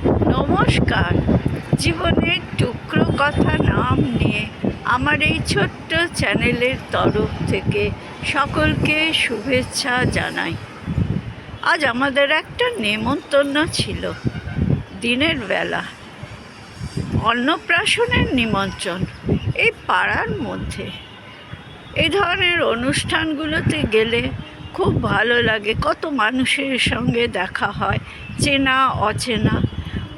নমস্কার। জীবনের টুকরো কথা নাম নিয়ে আমার এই ছোট্ট চ্যানেলের তরফ থেকে সকলকে শুভেচ্ছা জানাই। আজ আমাদের একটা নেমন্তন্ন ছিল, দিনের বেলা অন্নপ্রাশনের নিমন্ত্রণ। এই পাড়ার মধ্যে এই ধরনের অনুষ্ঠানগুলোতে গেলে খুব ভালো লাগে। কত মানুষের সঙ্গে দেখা হয়, চেনা অচেনা,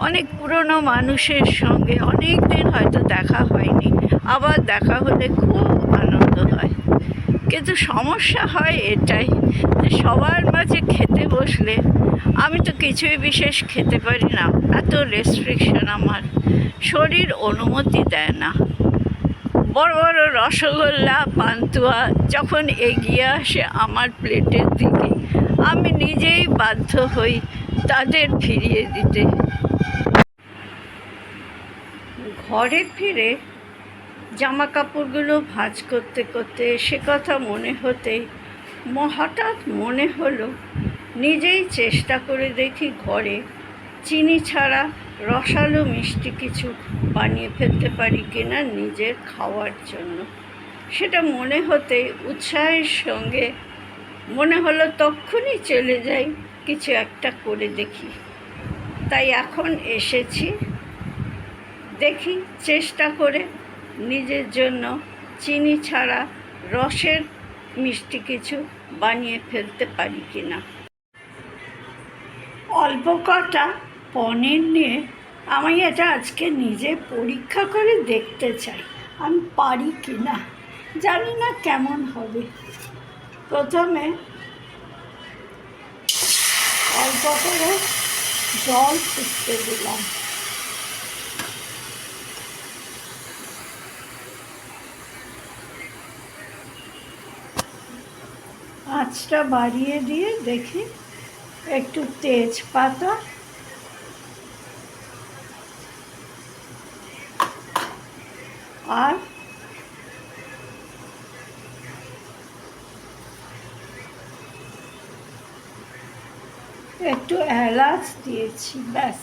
অনেক পুরনো মানুষের সঙ্গে অনেক দিন হয়তো দেখা হয়নি, আবার দেখা হলে খুব আনন্দ হয়। কিন্তু সমস্যা হয় এটাই যে সবার মাঝে খেতে বসলে আমি তো কিছুই বিশেষ খেতে পারি না, এত রেস্ট্রিকশন, আমার শরীর অনুমতি দেয় না। বড় বড় রসগোল্লা, পান্তুয়া যখন এগিয়ে আসে আমার প্লেটের দিকে, আমি নিজেই বাধ্য হই তাদের ফিরিয়ে দিতে। ঘরে ফিরে জামা কাপড়গুলো ভাঁজ করতে করতে সে কথা মনে হতেই হঠাৎ মনে হলো নিজেই চেষ্টা করে দেখি ঘরে চিনি ছাড়া রসালো মিষ্টি কিছু বানিয়ে ফেলতে পারি কিনা নিজের খাওয়ার জন্য। সেটা মনে হতে উৎসাহের সঙ্গে মনে হলো তক্ষুনি চলে যাই, কিছু একটা করে দেখি। তাই এখন এসেছি, দেখি চেষ্টা করে নিজের জন্য চিনি ছাড়া রসের মিষ্টি কিছু বানিয়ে ফেলতে পারি কিনা। অল্প কটা পনির নিয়ে আমি এটা আজকে নিজে পরীক্ষা করে দেখতে চাই আমি পারি কিনা। জানি না কেমন হবে। প্রথমে অল্প করে জল ফুটতে দিলাম। আঁচটা বাড়িয়ে দিয়ে দেখি একটু তেজপাতা আর একটু এলাচ দিয়েছি, ব্যাস।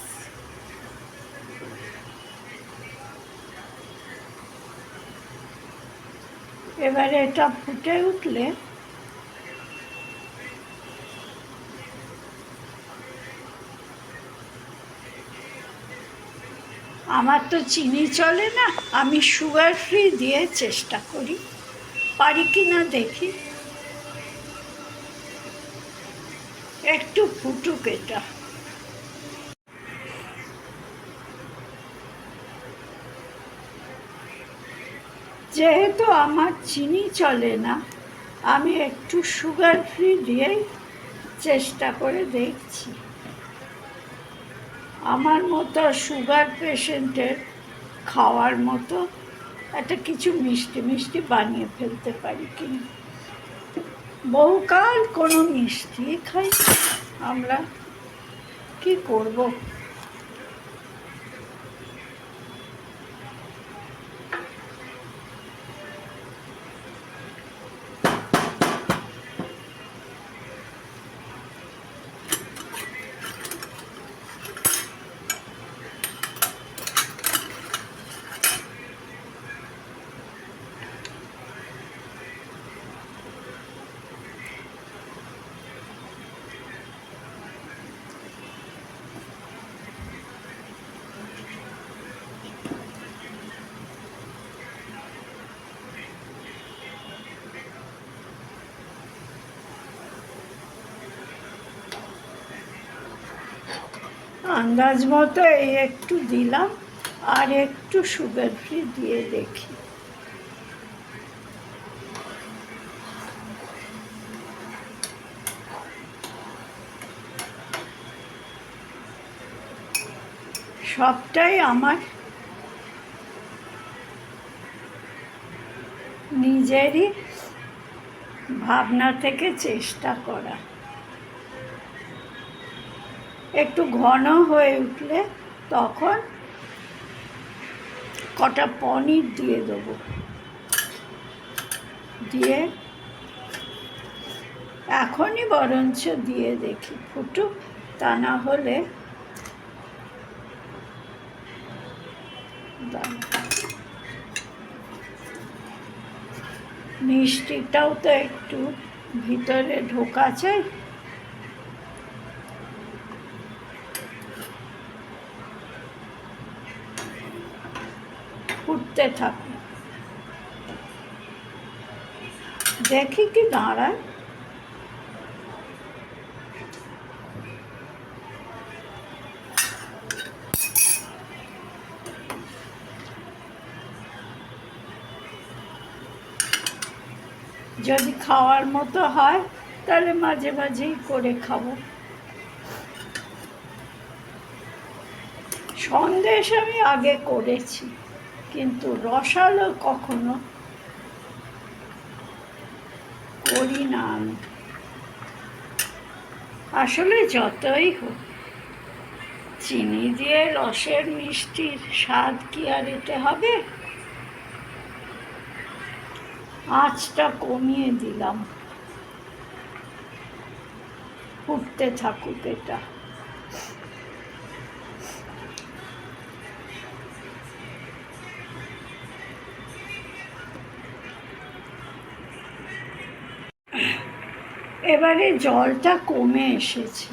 এবারে এটা ফুটে উঠলে আমার তো চিনি চলে না, আমি সুগার ফ্রি দিয়ে চেষ্টা করি, পারি কি না দেখি। একটু ফুটুক এটা। যেহেতু আমার চিনি চলে না, আমি একটু সুগার ফ্রি দিয়েই চেষ্টা করে দেখছি। আমার মতো সুগার পেশেন্টের খাওয়ার মতো একটা কিছু মিষ্টি মিষ্টি বানিয়ে ফেলতে পারি কিনা। বহুকাল কোনো মিষ্টি খাই আমরা, কি করব। আন্দাজ মতো এই একটু দিলাম, আর একটু সুগার ফ্রি দিয়ে দেখি। সবটাই আমার নিজেরই ভাবনা থেকে চেষ্টা করা। একটু ঘন হয়ে উঠলে তখন কটা পনির দিয়ে দেবো, দিয়ে এখনই বরঞ্চ দিয়ে দেখি ফুটুক, তা না হলে মিষ্টিটাও তো একটু ভিতরে ঢোকা চাই। ফুটতে থাকে, দেখি কি দাঁড়ায়। যদি খাওয়ার মতো হয় তাহলে মাঝে মাঝেই করে খাবো। সন্দেশ আমি আগে করেছি, কিন্তু রসালো কখনো করি না আমি। আসলে যতই হোক, চিনি দিয়ে রসের মিষ্টির স্বাদ কি আর এতে হবে? আঁচটা কমিয়ে দিলাম, ফুটতে থাকুক এটা। এবারে জলটা কমে এসেছে,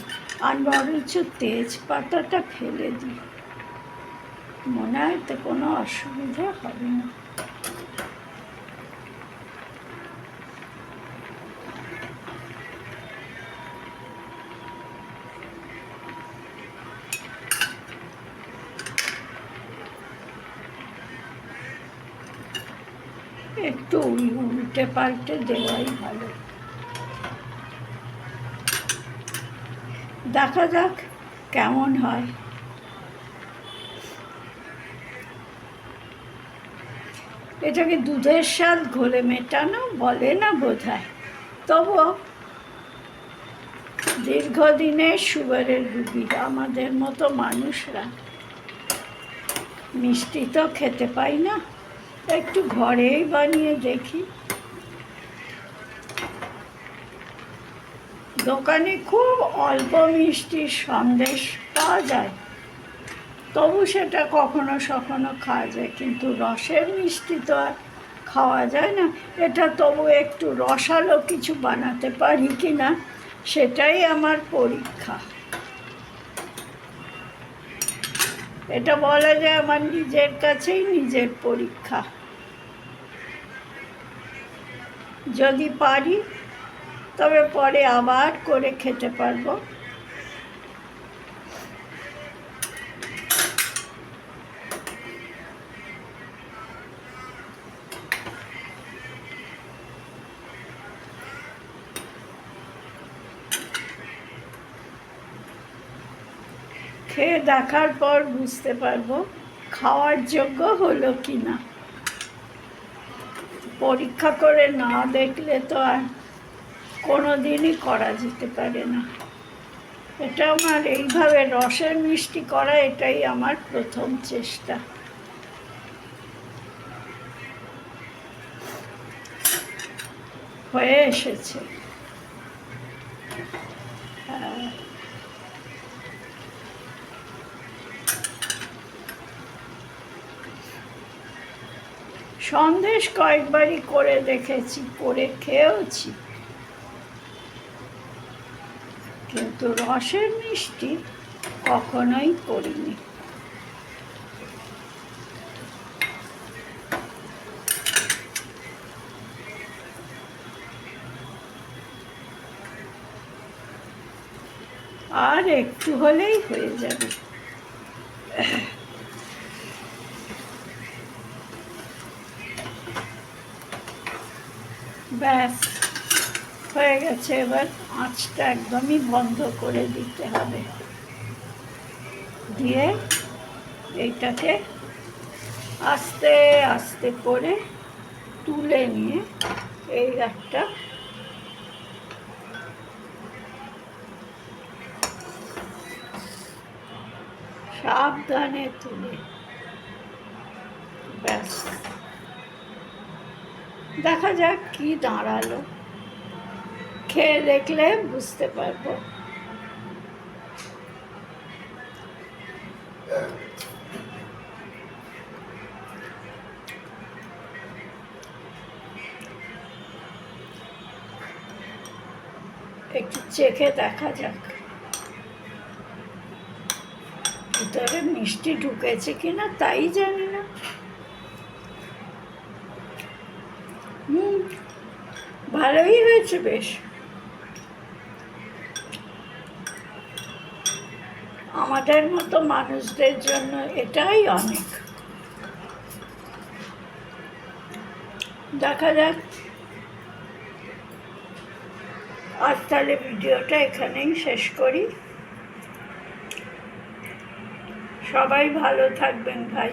আর বরঞ্চ তেজপাতাটা ফেলে দিই, মনে হয় তো কোনো অসুবিধা হবে না। একটু উল্টে পাল্টে দেওয়াই ভালো। দেখা যাক কেমন হয়। এটাকে দুধের স্বাদ ঘোলে মেটানো বলে না বোধহয়, তবুও দীর্ঘদিনের সুগারের রুগী আমাদের মতো মানুষরা মিষ্টি তো খেতে পাই না, একটু ঘরেই বানিয়ে দেখি। দোকানে খুব অল্প মিষ্টির সন্দেশ পাওয়া যায়, তবু সেটা কখনো সখনো খাওয়া যায়, কিন্তু রসের মিষ্টি তো আর খাওয়া যায় না। এটা তবু একটু রসালো কিছু বানাতে পারি কি না সেটাই আমার পরীক্ষা। এটা বলা যায় আমার নিজের কাছেই নিজের পরীক্ষা। যদি পারি তবে পরে আবার করে খেতে পারবো। খেয়ে দেখার পর বুঝতে পারবো খাওয়ার যোগ্য হলো কি না। পরীক্ষা করে না দেখলে তো আর কোনো দিনই করা যেতে পারে না। এটা আমার এইভাবে রসের মিষ্টি করা, এটাই আমার প্রথম চেষ্টা। হয়ে এসেছে। সন্দেশ কয়েকবারই করে দেখেছি, করে খেয়েওছি, কিন্তু রসের মিষ্টি কখনোই করিনি। আর একটু হলেই হয়ে যাবে। ব্যাস হয়ে গেছে। এবার আঁচটা একদমই বন্ধ করে দিতে হবে, দিয়ে এইটাকে আস্তে আস্তে করে তুলে নিয়ে এই একটা সাবধানে তুলে, ব্যাস দেখা যাক কি দাঁড়ালো, খেয়ে দেখলে বুঝতে পারবো। একটু চেখে দেখা যাক ভিতরে মিষ্টি ঢুকেছে কিনা তাই জানি না। ভালোই হয়েছে বেশ। আমাদের মতো মানুষদের জন্য এটাই অনেক। দেখা যাক। আজ তাহলে ভিডিওটা এখানেই শেষ করি। সবাই ভালো থাকবেন ভাই।